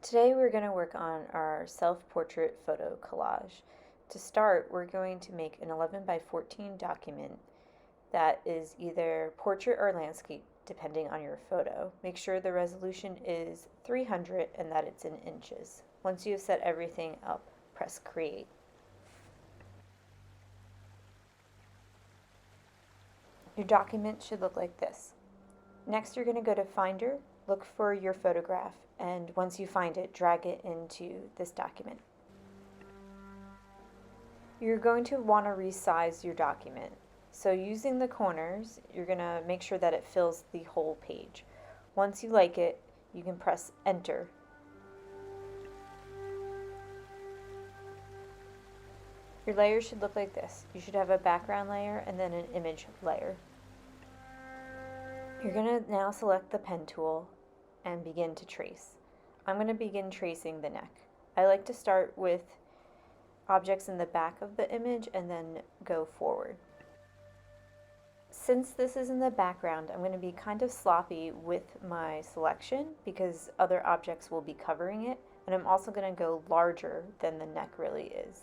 Today we're going to work on our self-portrait photo collage. To start, we're going to make an 11 by 14 document that is either portrait or landscape depending on your photo. Make sure the resolution is 300 and that it's in inches. Once you have set everything up, press create. Your document should look like this. Next, you're going to go to Finder, look for your photograph, and once you find it, drag it into this document. You're going to want to resize your document. So using the corners, you're going to make sure that it fills the whole page. Once you like it, you can press enter. Your layer should look like this. You should have a background layer and then an image layer. You're going to now select the pen tool and begin to trace. I'm going to begin tracing the neck. I like to start with objects in the back of the image and then go forward. Since this is in the background, I'm going to be kind of sloppy with my selection because other objects will be covering it, and I'm also going to go larger than the neck really is.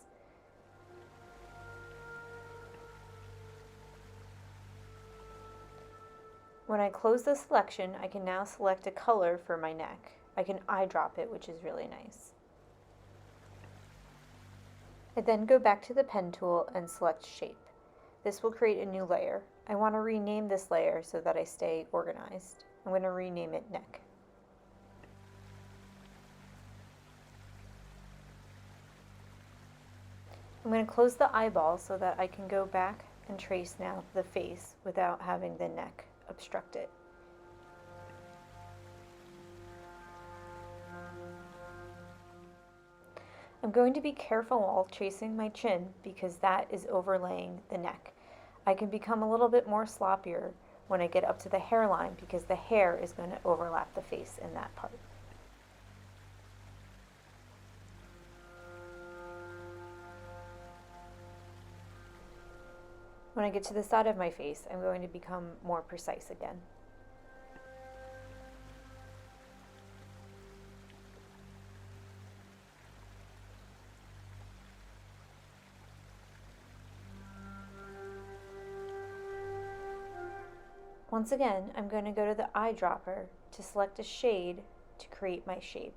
When I close the selection, I can now select a color for my neck. I can eyedrop it, which is really nice. I then go back to the pen tool and select shape. This will create a new layer. I want to rename this layer so that I stay organized. I'm going to rename it neck. I'm going to close the eyeball so that I can go back and trace now the face without having the neck obstruct it. I'm going to be careful while tracing my chin because that is overlaying the neck. I can become a little bit more sloppier when I get up to the hairline because the hair is going to overlap the face in that part. When I get to the side of my face, I'm going to become more precise again. Once again, I'm going to go to the eyedropper to select a shade to create my shape.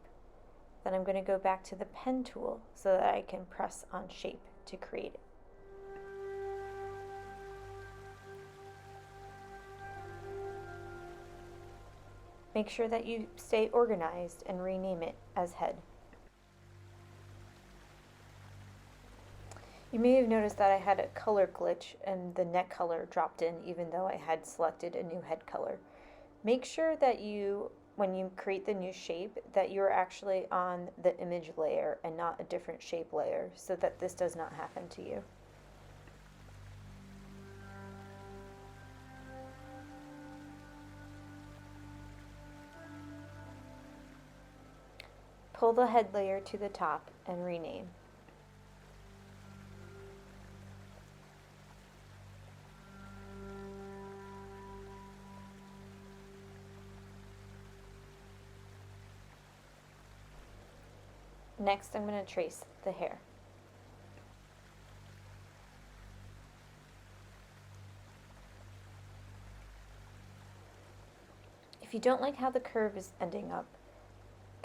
Then I'm going to go back to the pen tool so that I can press on shape to create it. Make sure that you stay organized and rename it as head. You may have noticed that I had a color glitch and the neck color dropped in even though I had selected a new head color. Make sure that when you create the new shape, that you're actually on the image layer and not a different shape layer so that this does not happen to you. Pull the head layer to the top and rename. Next, I'm going to trace the hair. If you don't like how the curve is ending up,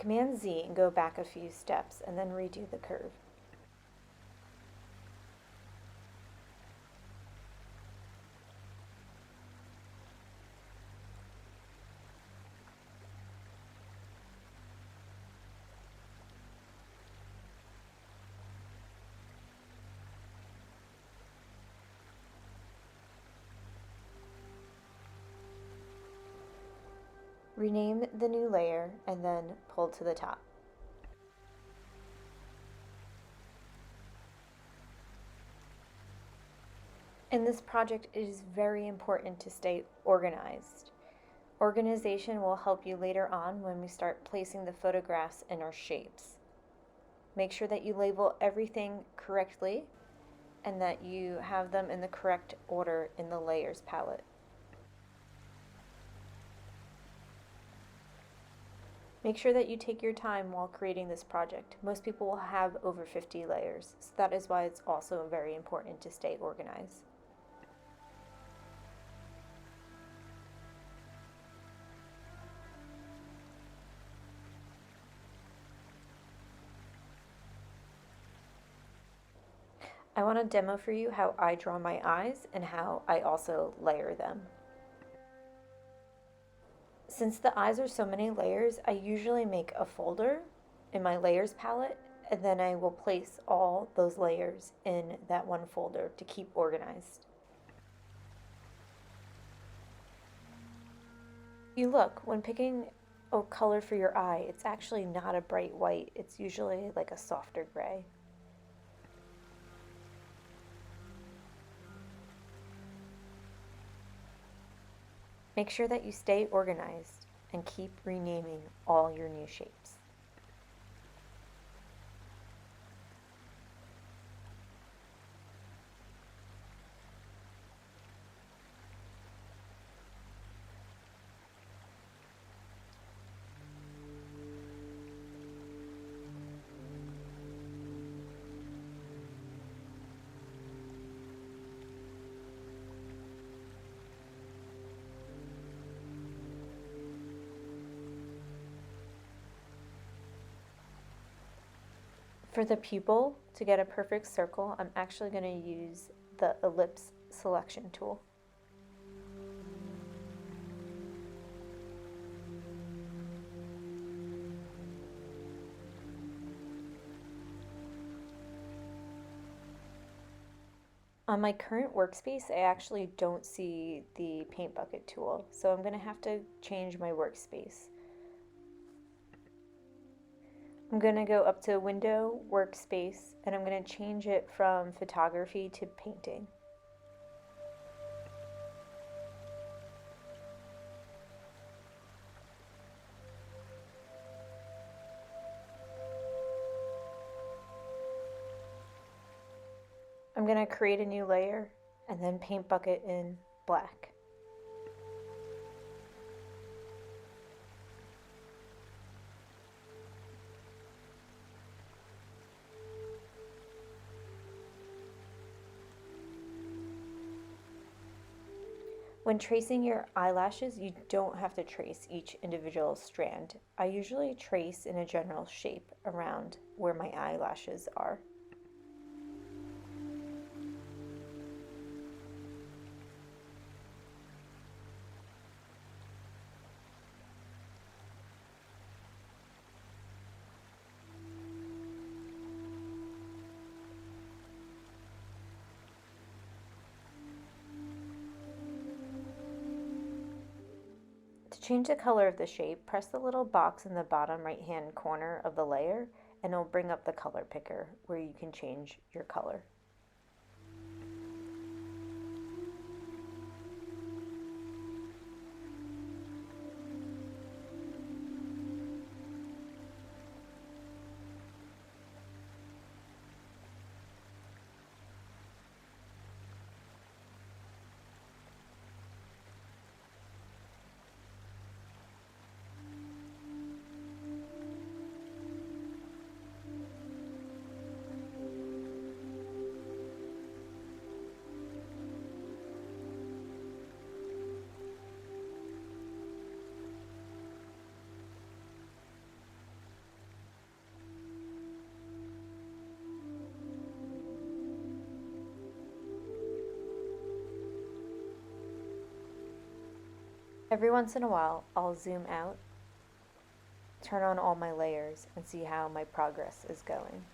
Command Z and go back a few steps and then redo the curve. Rename the new layer and then pull to the top. In this project, it is very important to stay organized. Organization will help you later on when we start placing the photographs in our shapes. Make sure that you label everything correctly and that you have them in the correct order in the layers palette. Make sure that you take your time while creating this project. Most people will have over 50 layers, so that is why it's also very important to stay organized. I want to demo for you how I draw my eyes and how I also layer them. Since the eyes are so many layers, I usually make a folder in my layers palette, and then I will place all those layers in that one folder to keep organized. You look, when picking a color for your eye, it's actually not a bright white, it's usually like a softer gray. Make sure that you stay organized and keep renaming all your new shapes. For the pupil, to get a perfect circle, I'm actually going to use the ellipse selection tool. On my current workspace, I actually don't see the paint bucket tool, so I'm going to have to change my workspace. I'm going to go up to Window, Workspace, and I'm going to change it from photography to painting. I'm going to create a new layer and then paint bucket in black. When tracing your eyelashes, you don't have to trace each individual strand. I usually trace in a general shape around where my eyelashes are. To change the color of the shape, press the little box in the bottom right hand corner of the layer and it'll bring up the color picker where you can change your color. Every once in a while, I'll zoom out, turn on all my layers, and see how my progress is going.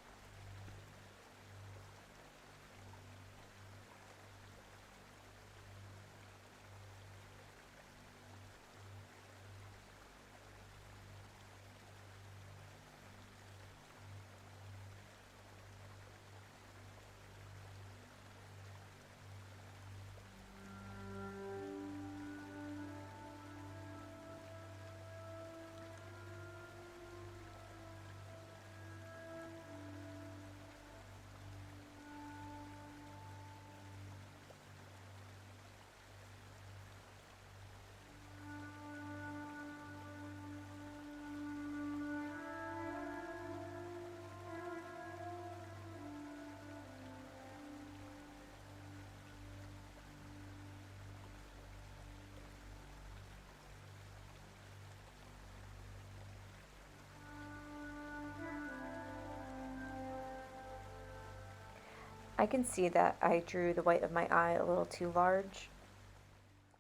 I can see that I drew the white of my eye a little too large.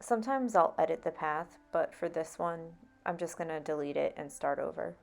Sometimes I'll edit the path, but for this one, I'm just going to delete it and start over.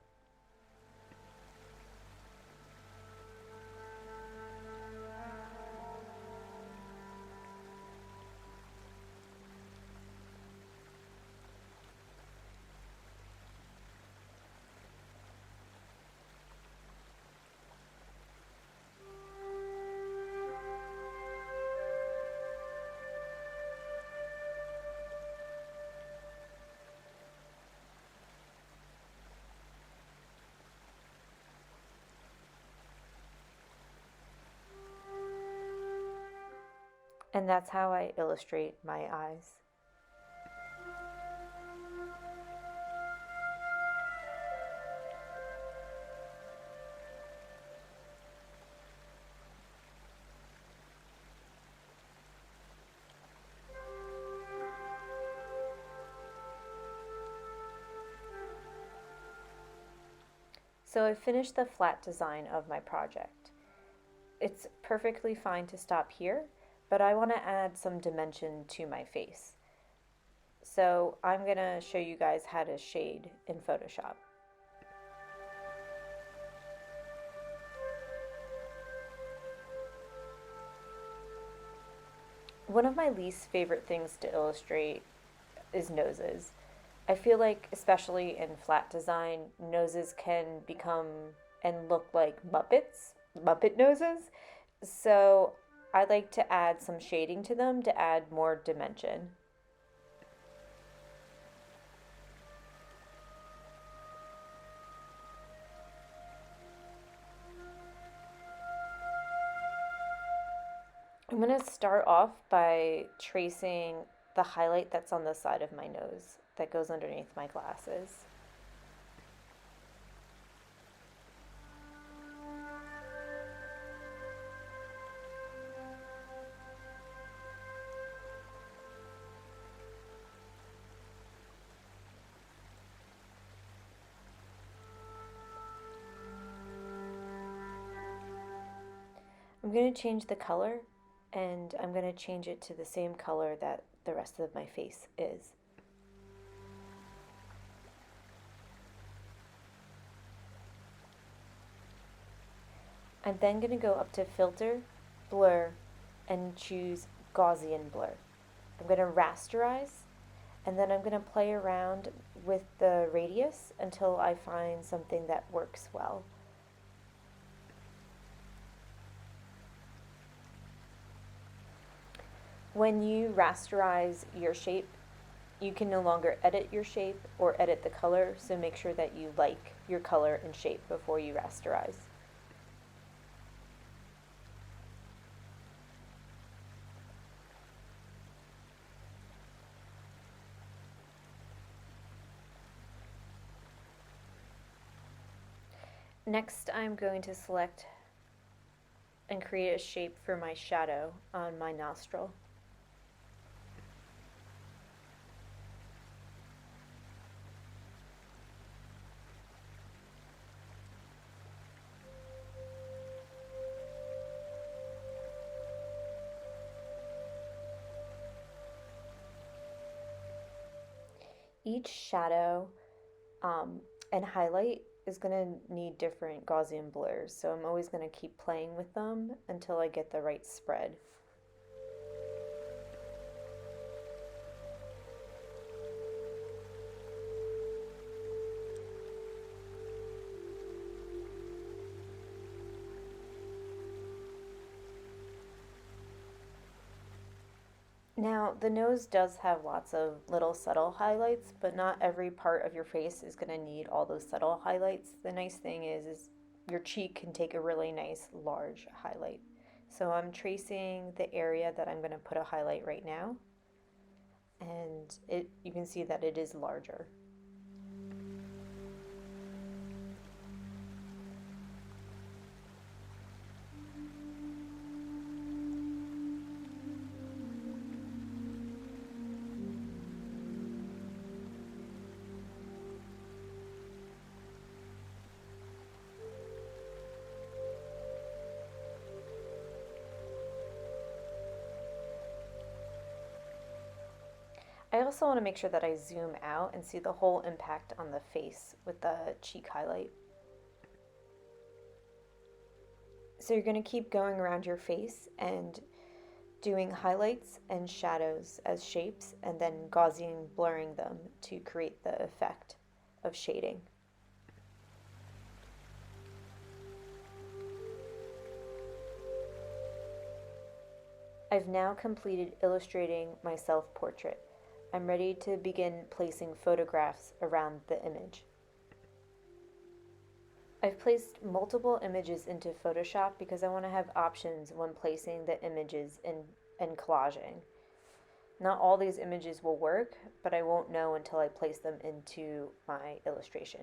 And that's how I illustrate my eyes. So I've finished the flat design of my project. It's perfectly fine to stop here, but I want to add some dimension to my face. So I'm going to show you guys how to shade in Photoshop. One of my least favorite things to illustrate is noses. I feel like, especially in flat design, noses can become and look like Muppet noses. So I like to add some shading to them to add more dimension. I'm going to start off by tracing the highlight that's on the side of my nose that goes underneath my glasses. I'm going to change the color, and I'm going to change it to the same color that the rest of my face is. I'm then going to go up to Filter, Blur, and choose Gaussian Blur. I'm going to rasterize, and then I'm going to play around with the radius until I find something that works well. When you rasterize your shape, you can no longer edit your shape or edit the color, so make sure that you like your color and shape before you rasterize. Next, I'm going to select and create a shape for my shadow on my nostril. Each shadow and highlight is going to need different Gaussian blurs, so I'm always going to keep playing with them until I get the right spread. Now, the nose does have lots of little subtle highlights, but not every part of your face is going to need all those subtle highlights. The nice thing is your cheek can take a really nice large highlight. So I'm tracing the area that I'm going to put a highlight right now, and you can see that it is larger. I also want to make sure that I zoom out and see the whole impact on the face with the cheek highlight. So you're going to keep going around your face and doing highlights and shadows as shapes, and then Gaussian blurring them to create the effect of shading. I've now completed illustrating my self-portrait. I'm ready to begin placing photographs around the image. I've placed multiple images into Photoshop because I want to have options when placing the images and collaging. Not all these images will work, but I won't know until I place them into my illustration.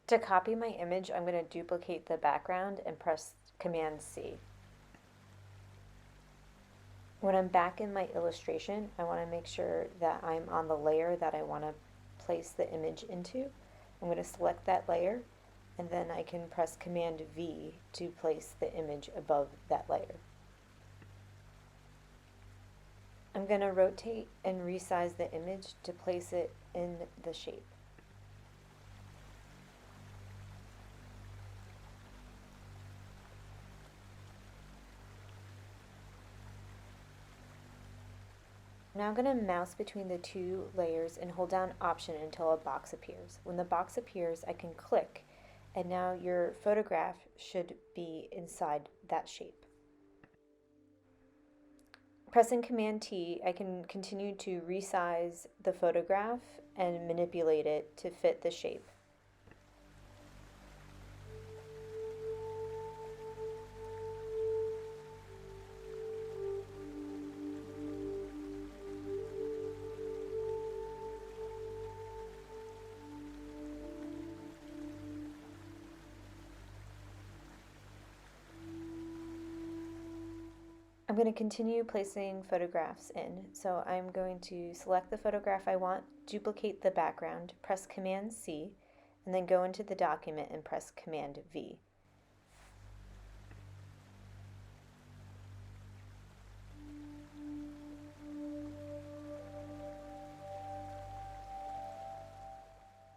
To copy my image, I'm going to duplicate the background and press Command C. When I'm back in my illustration, I want to make sure that I'm on the layer that I want to place the image into. I'm going to select that layer, and then I can press Command V to place the image above that layer. I'm going to rotate and resize the image to place it in the shape. Now I'm going to mouse between the two layers and hold down Option until a box appears. When the box appears, I can click, and now your photograph should be inside that shape. Pressing Command T, I can continue to resize the photograph and manipulate it to fit the shape. I'm going to continue placing photographs in. So I'm going to select the photograph I want, duplicate the background, press Command C, and then go into the document and press Command V.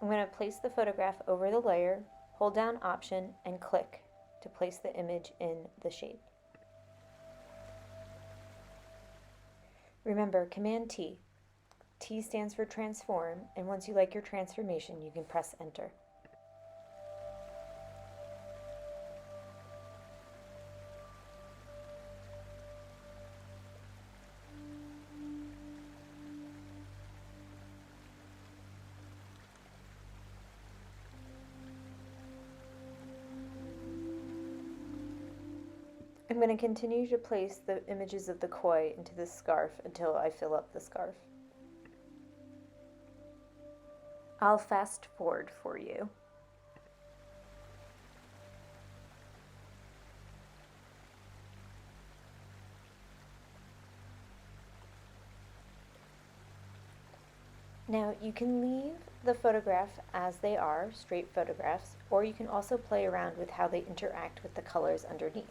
I'm going to place the photograph over the layer, hold down Option, and click to place the image in the shape. Remember, Command T. T stands for transform, and once you like your transformation, you can press Enter. I'm going to continue to place the images of the koi into the scarf until I fill up the scarf. I'll fast forward for you. Now you can leave the photograph as they are, straight photographs, or you can also play around with how they interact with the colors underneath.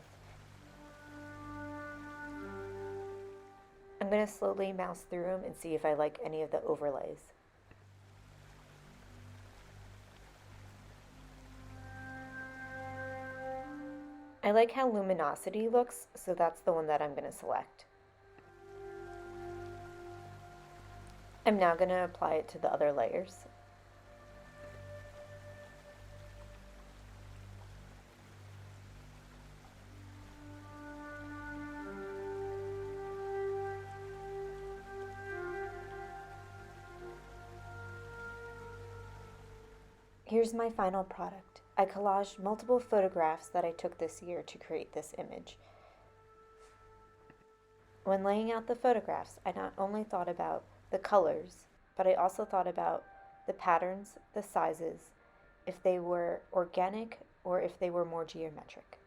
I'm going to slowly mouse through them and see if I like any of the overlays. I like how luminosity looks, so that's the one that I'm going to select. I'm now going to apply it to the other layers. Here's my final product. I collaged multiple photographs that I took this year to create this image. When laying out the photographs, I not only thought about the colors, but I also thought about the patterns, the sizes, if they were organic or if they were more geometric.